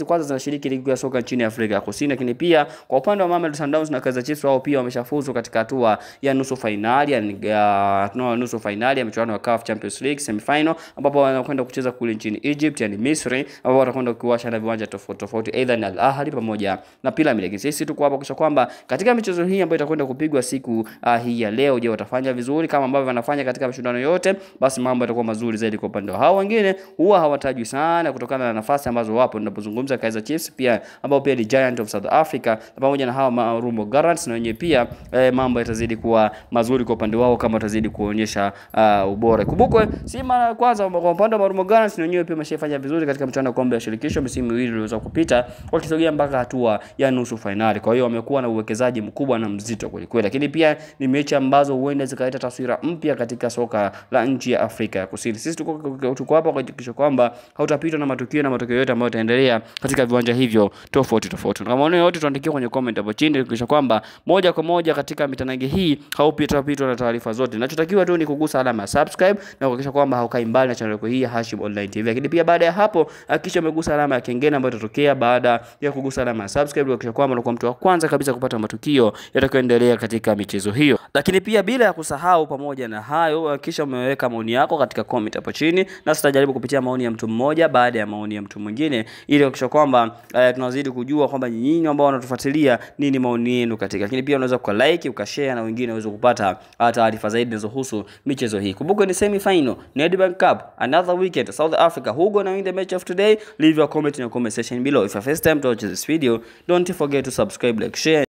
kwanza zinashiriki ligi ya soka nchini Afrika ya Kusini. Lakini pia kwa upande wa Mamelodi Sundowns na Kaizer Chiefs, wao pia wameshafuzu katika hatua ya nusu finali ya michuano ya CAF Champions League semi-final, ambapo wanakwenda kucheza kule nchini Egypt, yani Misri, ambapo watakwenda kuwasha na viwanja tofauti aidha ni Al Ahly pamoja na Pyramid. Lakini sisi tuko hapa kisha kwamba katika michezo hii ambayo itakwenda kupigwa siku hii ya leo, je, watafanya vizuri kama ambavyo wanafanya katika mashindano yote? Basi mambo yatakuwa mazuri zaidi kwa upande wao. Wengine huwa hawatajwi sana kutokana na nafasi ambazo wapo. Tunapozungumza Kaizer Chiefs pia, ambao pia ni Giant of South Africa, pamoja na hawa Marumo Gallants, na wenyewe pia mambo yatazidi kuwa mazuri kwa upande wao kama watazidi kuonyesha ubora. Kumbukwe si mara kwanza kwa upande wa Marumo Gallants, na wenyewe pia wameshafanya vizuri katika mchuano wa kombe la shirikisho misimu miwili iliyoweza kupita, wakisogea mpaka hatua ya nusu finali. Kwa hiyo wamekuwa na uwekezaji mkubwa na mzito kweli kweli. Lakini pia ni mechi ambazo huenda zikaleta taswira mpya katika soka la nchi ya Afrika ya Kusini. Sisi tuko hapa kuhakikisha kwamba hautapitwa na matokeo yote ambayo yataendelea katika viwanja hivyo tofauti. Kama maoni yote tuandikie kwenye comment hapo chini, kuhakikisha kwamba moja kwa moja katika mitanange hii haupitwa na taarifa zote. Ninachotakiwa tu ni kugusa alama ya subscribe na kuhakikisha kwamba haukai mbali na channel yako hii ya Hashim Online TV. Lakini pia baada ya hapo hakikisha umegusa alama ya kengele ambayo itatokea baada ya kugusa alama ya subscribe, kuhakikisha kwamba unakuwa mtu wa kwanza kabisa kupata matukio yatakayoendelea katika michezo hiyo. Lakini pia bila ya kusahau, pamoja na hayo, hakikisha umeweka maoni yako katika comment hapo chini, na tutajaribu kupitia maoni ya mtu mmoja baada ya maoni ya mtu mwingine, ili kuhakikisha kwamba tunazidi kujua kwamba nyinyi ambao wanatufuatilia nini maoni yenu katika. Lakini pia unaweza like, ukashare na wengine waweze kupata taarifa zaidi zinazohusu michezo hii. Kumbuka ni semi final Nedbank Cup, another weekend South Africa. Who gonna win the match of today? Leave your comment in the comment section below. If you're first time to watch this video, don't forget to subscribe, like, share.